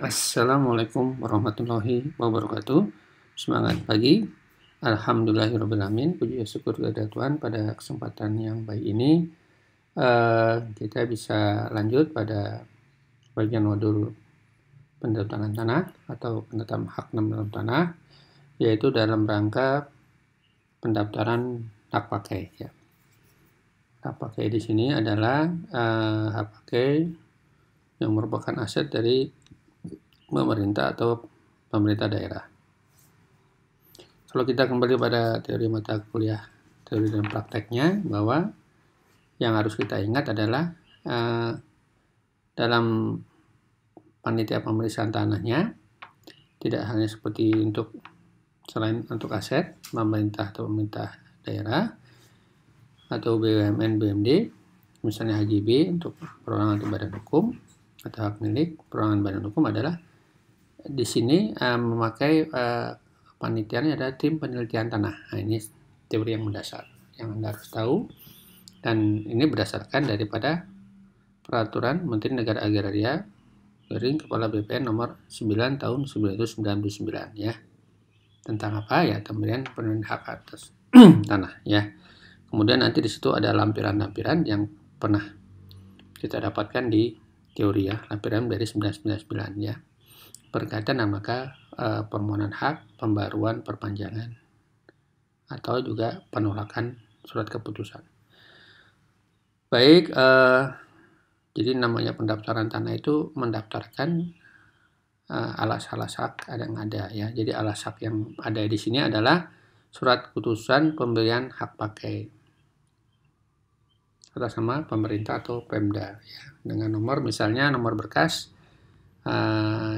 Assalamualaikum warahmatullahi wabarakatuh. Semangat pagi. Alhamdulillahirrahmanirrahim. Puji syukur kepada Tuhan pada kesempatan yang baik ini. Kita bisa lanjut pada bagian modul pendaftaran tanah atau penetapan hak dalam tanah, yaitu dalam rangka pendaftaran hak pakai. Ya. Hak pakai di sini adalah hak pakai yang merupakan aset dari pemerintah atau pemerintah daerah. Kalau kita kembali pada teori mata kuliah, teori dan prakteknya, bahwa yang harus kita ingat adalah dalam panitia pemeriksaan tanahnya, tidak hanya seperti selain untuk aset pemerintah atau pemerintah daerah atau BUMN, BUMD, misalnya HGB untuk perorangan atau badan hukum atau hak milik perorangan badan hukum adalah di sini memakai panitianya adalah tim penelitian tanah. Nah, ini teori yang mendasar yang Anda harus tahu, dan ini berdasarkan daripada peraturan Menteri Negara Agraria Garing Kepala BPN nomor 9 tahun 1999 ya. Tentang apa ya? Pemberian penelitian hak atas tanah ya. Kemudian nanti di situ ada lampiran-lampiran yang pernah kita dapatkan di teori ya, lampiran dari 1999 ya. Berkaitan dengan maka permohonan hak, pembaruan, perpanjangan, atau juga penolakan surat keputusan. Baik, jadi namanya pendaftaran tanah itu mendaftarkan alas-alas hak yang ada ya. Jadi alas hak yang ada di sini adalah surat keputusan pemberian hak pakai atas nama pemerintah atau Pemda ya. Dengan nomor, misalnya nomor berkas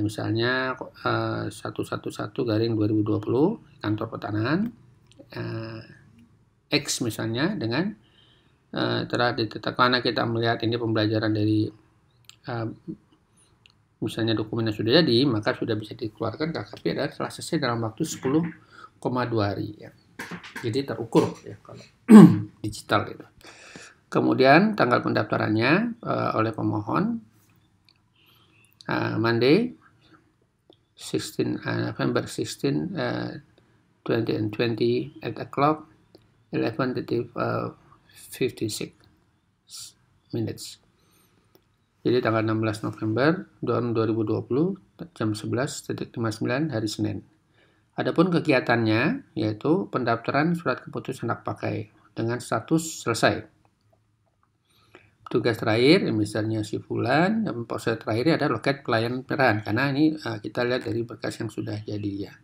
misalnya 111/2020 kantor pertanahan X misalnya, dengan telah ditetapkan, karena kita melihat ini pembelajaran dari misalnya dokumennya sudah jadi, maka sudah bisa dikeluarkan KKP dan telah selesai dalam waktu 10,2 hari ya. Jadi terukur ya kalau digital gitu. Kemudian tanggal pendaftarannya oleh pemohon Monday 16 November 16 2020 at o'clock 11:56 minutes. Jadi tanggal 16 November 2020 jam 11:59 hari Senin. Adapun kegiatannya yaitu pendaftaran surat keputusan hak pakai dengan status selesai. Tugas terakhir misalnya si Fulan, dan proses terakhir ada loket pelayanan peran, karena ini kita lihat dari berkas yang sudah jadi ya.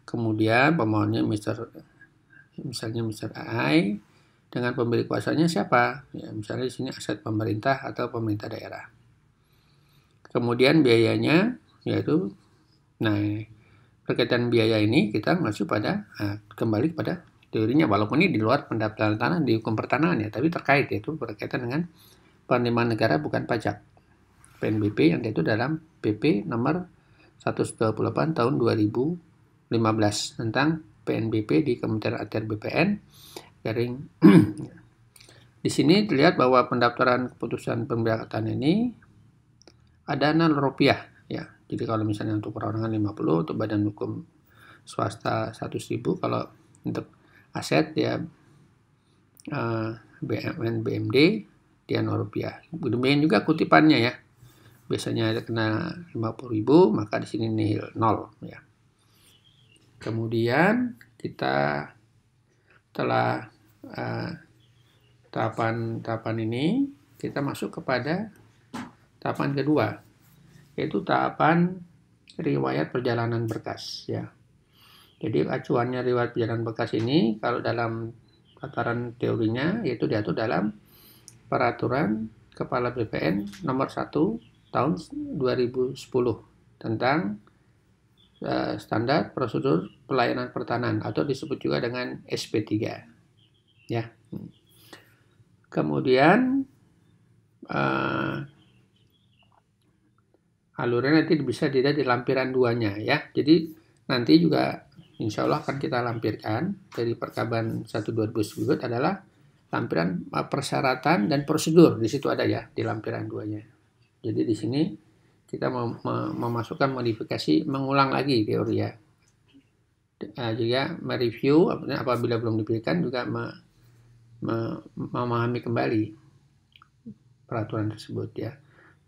Kemudian pemohonnya misalnya Mr. AI, dengan pemberi kuasanya siapa? Ya, misalnya di sini aset pemerintah atau pemerintah daerah. Kemudian biayanya yaitu, berkaitan biaya ini kita masuk pada kembali pada teorinya, walaupun ini di luar pendaftaran tanah di hukum pertanahan ya, tapi terkait, yaitu berkaitan dengan penerimaan negara bukan pajak PNBP yang itu dalam PP nomor 128 tahun 2015 tentang PNBP di Kementerian ATR BPN garing. Di sini terlihat bahwa pendaftaran keputusan pemberangkatan ini ada Rp0 ya. Jadi kalau misalnya untuk perorangan 50, untuk badan hukum swasta 100.000, kalau untuk aset ya BUMN, BUMD dia Rp0. Demikian juga kutipannya ya. Biasanya ada kena 50.000, maka di sini nihil 0 ya. Kemudian kita setelah tahapan ini kita masuk kepada tahapan kedua, yaitu tahapan riwayat perjalanan berkas ya. Jadi acuannya riwayat perjalanan berkas ini kalau dalam tataran teorinya yaitu diatur dalam Peraturan Kepala BPN nomor 1 tahun 2010 tentang standar prosedur pelayanan pertanahan atau disebut juga dengan SP3 ya. Kemudian alurnya nanti bisa dilihat di lampiran 2-nya ya. Jadi nanti juga insya Allah akan kita lampirkan dari Perkaban 1/2010 adalah lampiran persyaratan dan prosedur. Di situ ada ya di lampiran 2-nya. Jadi di sini kita memasukkan modifikasi, mengulang lagi teori ya. Juga mereview apabila belum dipilihkan, juga memahami kembali peraturan tersebut ya.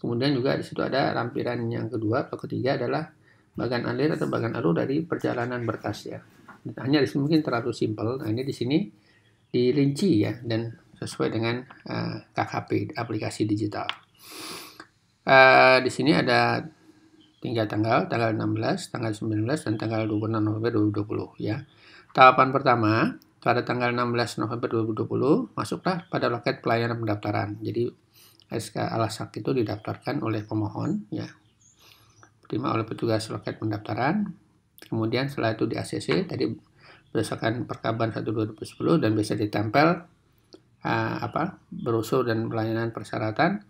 Kemudian juga di situ ada lampiran yang kedua atau ketiga adalah bagan alir atau bagan alur dari perjalanan berkas ya. Hanya di sini mungkin terlalu simpel. Nah, ini di sini dirinci ya dan sesuai dengan KKP, aplikasi digital. Di sini ada 3 tanggal 16, tanggal 19, dan tanggal 26 November 2020 ya. Tahapan pertama, pada tanggal 16 November 2020 masuklah pada loket pelayanan pendaftaran. Jadi SK Alasak itu didaftarkan oleh pemohon ya, diterima oleh petugas loket pendaftaran. Kemudian setelah itu di ACC tadi berdasarkan Perkaban 1 2010 dan bisa ditempel brosur dan pelayanan persyaratan.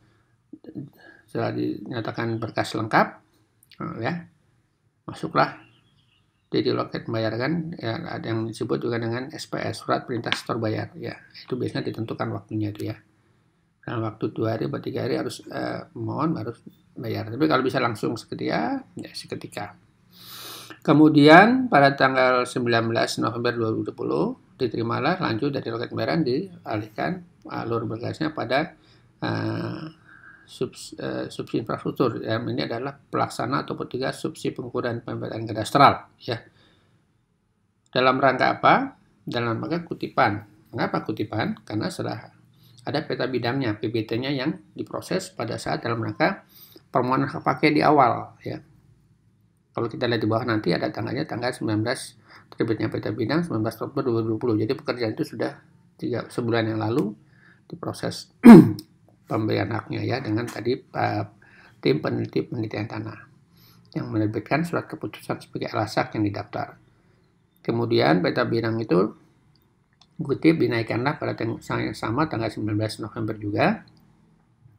Setelah dinyatakan berkas lengkap ya, masuklah jadi loket membayarkan ya, ada yang disebut juga dengan SPS, surat perintah setor bayar ya. Itu biasanya ditentukan waktunya itu ya. Dalam waktu 2 hari atau 3 hari harus mohon harus bayar. Tapi kalau bisa langsung seketika, ya seketika. Kemudian pada tanggal 19 November 2020 diterimalah lanjut dari loket pembayaran, dialihkan alur berkasnya pada subsidi infrastruktur. Ini adalah pelaksana atau petugas subsidi pengukuran pembayaran kadastral ya. Dalam rangka apa? Dalam rangka kutipan. Mengapa kutipan? Karena setelah ada peta bidangnya, PBT-nya yang diproses pada saat dalam rangka permohonan hak pakai di awal ya. Kalau kita lihat di bawah nanti ada tanggalnya, tanggal 19 terbitnya peta bidang 19 Oktober 2020. Jadi pekerjaan itu sudah sebulan yang lalu diproses pemberian haknya ya, dengan tadi tim peneliti penelitian tanah yang menerbitkan surat keputusan sebagai alasak yang didaftar. Kemudian peta bidang itu kutip dinaikkanlah pada tanggal yang sama, tanggal 19 November juga,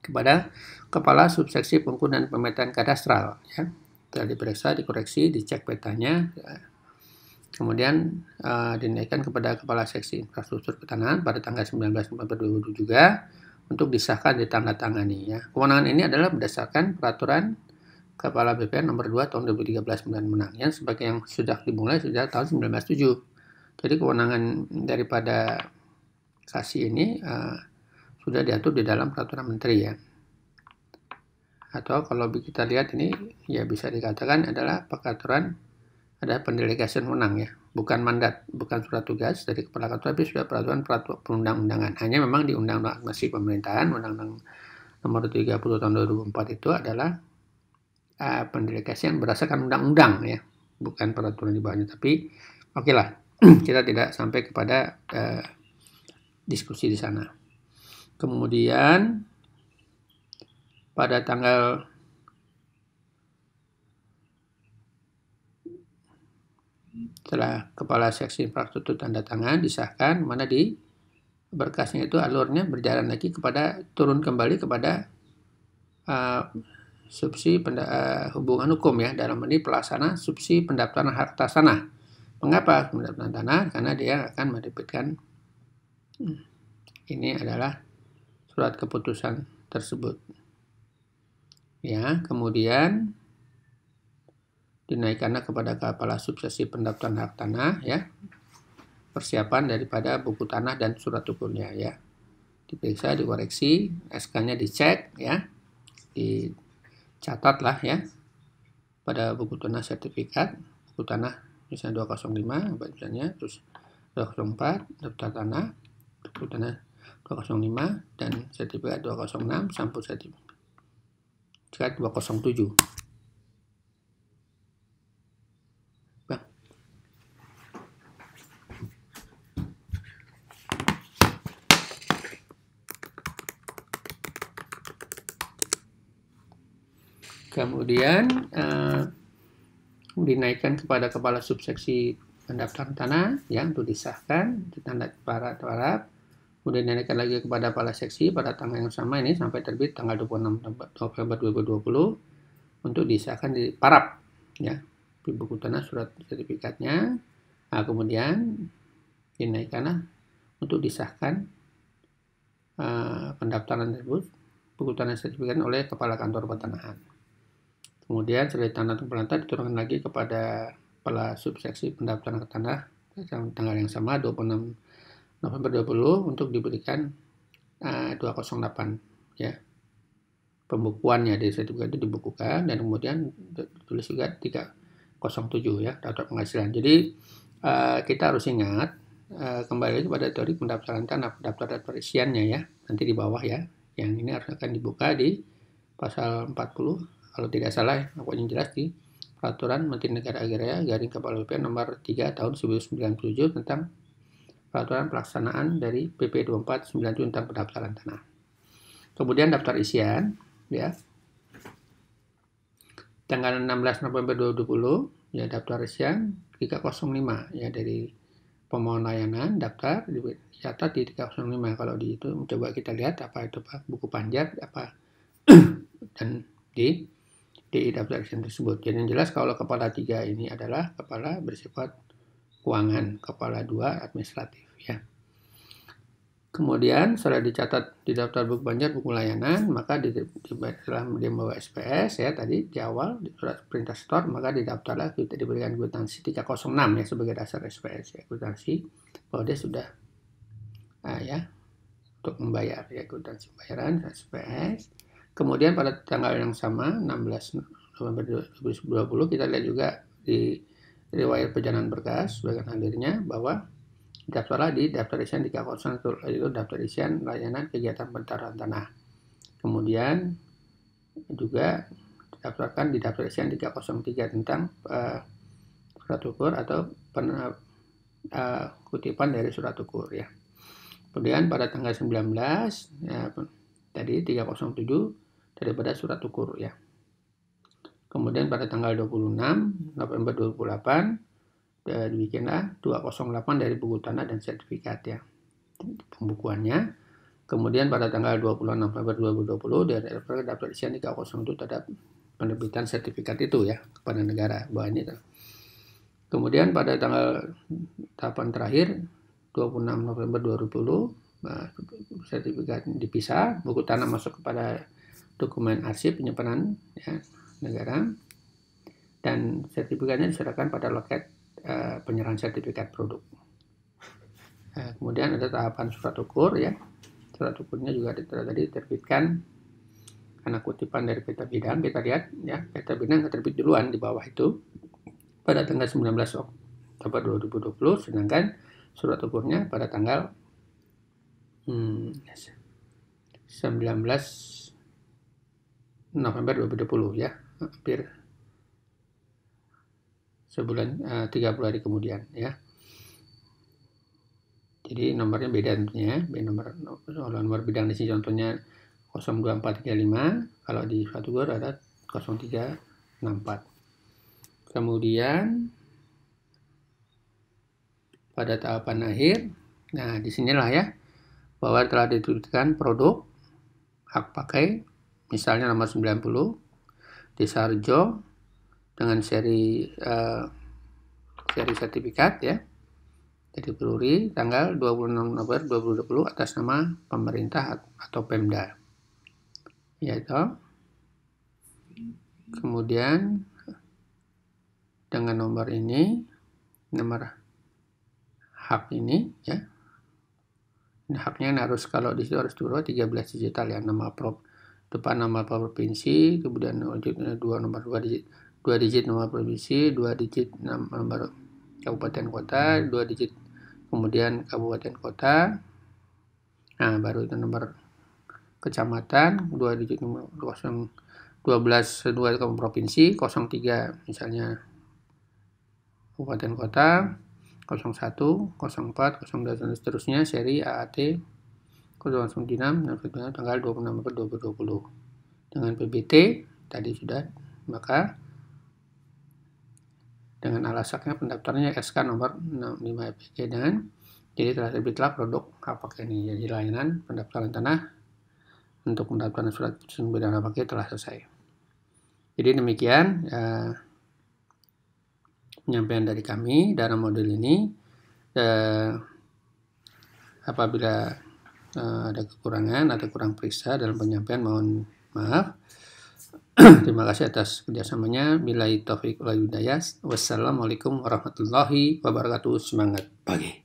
kepada Kepala Subseksi Pengukuran dan Pemetaan Kadastral ya. Setelah diperiksa, dikoreksi, dicek petanya ya. Kemudian dinaikkan kepada Kepala Seksi Infrastruktur Pertanahan pada tanggal 19 November 2020 juga untuk disahkan ditandatangani ya. Kewenangan ini adalah berdasarkan peraturan Kepala BPN nomor 2 tahun 2013 menang yang sebagai yang sudah dimulai sejak tahun 1997. Jadi kewenangan daripada kasasi ini sudah diatur di dalam peraturan menteri ya. Atau kalau kita lihat ini ya bisa dikatakan adalah peraturan, ada pendelegasian wewenang ya, bukan mandat, bukan surat tugas dari kepala kantor, tapi sudah peraturan perundang-undangan. Hanya memang di Undang-Undang Administrasi Pemerintahan, Undang-Undang Nomor 30 Tahun 2004 itu adalah pendelegasian berdasarkan undang-undang ya, bukan peraturan di bawahnya. Tapi oke lah, kita tidak sampai kepada diskusi di sana. Kemudian pada tanggal setelah Kepala Seksi Infrastruktur tanda tangan disahkan, mana di berkasnya itu alurnya berjalan lagi kepada turun kembali kepada subsidi hubungan hukum ya, dalam ini pelaksana subsidi pendaftaran hak atas tanah. Mengapa pendaftaran tanah? Karena dia akan menerbitkan ini adalah surat keputusan tersebut. Ya, kemudian dinaikkannya kepada Kepala Subseksi Pendaftaran Hak Tanah ya. Persiapan daripada buku tanah dan surat ukurnya ya. Diperiksa, dikoreksi, SK-nya dicek ya. Dicatatlah ya pada buku tanah sertifikat, buku tanah misalnya 205 misalnya, terus 204 daftar tanah, buku tanah 205 dan sertifikat 206 sampul sertifikat 207. Kemudian dinaikkan kepada Kepala Subseksi Pendaftaran Tanah ya, untuk disahkan, ditanda paraf. Kemudian dinaikkan lagi kepada Kepala Seksi pada tanggal yang sama ini sampai terbit tanggal 26 November 2020 untuk disahkan di paraf ya, di buku tanah surat sertifikatnya. Nah, kemudian dinaikkanlah untuk disahkan pendaftaran tersebut buku tanah sertifikat oleh Kepala Kantor Pertanahan. Kemudian setelah ditanda pemerintah diturunkan lagi kepada kepala subseksi pendaftaran tanah tanggal yang sama 26 November 20 untuk diberikan 208 ya. Pembukuannya dari sertifikat itu dibukukan dan kemudian ditulis juga 307 ya, daftar penghasilan. Jadi kita harus ingat kembali pada teori pendaftaran tanah, daftar isiannya ya, nanti di bawah ya. Yang ini harus akan dibuka di pasal 40 kalau tidak salah, pokoknya jelas di Peraturan Menteri Negara Agraria garing Kepala BPN nomor 3 tahun 1997 tentang peraturan pelaksanaan dari PP 2497 tentang pendaftaran tanah. Kemudian daftar isian ya. Tanggal 16 November 2020 ya, daftar isian 305 ya, dari pemohon layanan daftar dicatat di 305. Kalau di itu coba kita lihat apa itu Pak, buku panjat apa dan di daftar isian tersebut. Jadi yang jelas kalau kepala 3 ini adalah kepala bersifat keuangan, kepala 2 administratif ya. Kemudian setelah dicatat di daftar buku panjat buku layanan, maka setelah dia membawa SPS ya tadi di awal di surat perintah store, maka didaftarlah, kita diberikan kwitansi 306 ya sebagai dasar SPS ya, kwitansi bahwa dia sudah ya untuk membayar ya, kwitansi pembayaran SPS. Kemudian pada tanggal yang sama 16 November 2020 kita lihat juga di riwayat perjalanan berkas bagian hadirnya bahwa daftarlah di daftar isian 301 itu daftar isian layanan kegiatan pendaftaran tanah. Kemudian juga didaftarkan di daftar isian 303 tentang surat ukur atau kutipan dari surat ukur ya. Kemudian pada tanggal 19 ya, tadi 307 daripada surat ukur ya. Kemudian pada tanggal 26 November 2008 dibikinlah 208 dari buku tanah dan sertifikat ya, pembukuannya. Kemudian pada tanggal 26 November 2020 dari daftar isian 307 terhadap penerbitan sertifikat itu ya kepada negara bahwa ini. Kemudian pada tanggal tahapan terakhir 26 November 2020 sertifikat dipisah, buku tanah masuk kepada dokumen arsip penyimpanan ya, negara, dan sertifikatnya diserahkan pada loket penyerahan sertifikat produk. Kemudian ada tahapan surat ukur ya. Surat ukurnya juga tadi diterbitkan karena kutipan dari peta bidang. Kita lihat ya, peta bidang terbit duluan di bawah itu pada tanggal 19 Oktober 2020, sedangkan surat ukurnya pada tanggal 19 November 2020 ya, hampir sebulan 30 hari kemudian ya. Jadi nomornya beda tentunya, nomor bidang di sini contohnya 02435, kalau di surat ukur ada 0364. Kemudian pada tahapan akhir, nah disinilah ya bahwa telah ditentukan produk hak pakai, misalnya nomor 90 di Sarjo dengan seri sertifikat ya. Jadi Peluri tanggal 26 November 2020 atas nama pemerintah atau Pemda. Yaitu kemudian dengan nomor ini, nomor hak ini ya. Ini haknya harus, kalau di situ harus 13 digital ya, nama depan nama provinsi, kemudian nomor 2 digit nomor provinsi, 2 digit nomor kabupaten kota, 2 digit kemudian kabupaten kota. Nah, baru itu nomor kecamatan, 2 digit nomor 12 provinsi, 03 misalnya kabupaten kota, 01, 04, 02 dan seterusnya, seri AAT 096 tanggal 26 November 2020 dengan PBT tadi sudah, maka dengan alasaknya pendaftarannya SK nomor 65 EPK dengan jadi telah terbitlah produk hak pakai ini. Jadi layanan pendaftaran tanah untuk pendaftaran surat keputusan bidang hak pakai telah selesai. Jadi demikian penyampaian dari kami dalam modul ini. Apabila ada kekurangan atau kurang periksa dalam penyampaian, mohon maaf. Terima kasih atas kerjasamanya. Billahi taufiq wal hidayah. Wassalamualaikum warahmatullahi wabarakatuh. Semangat pagi.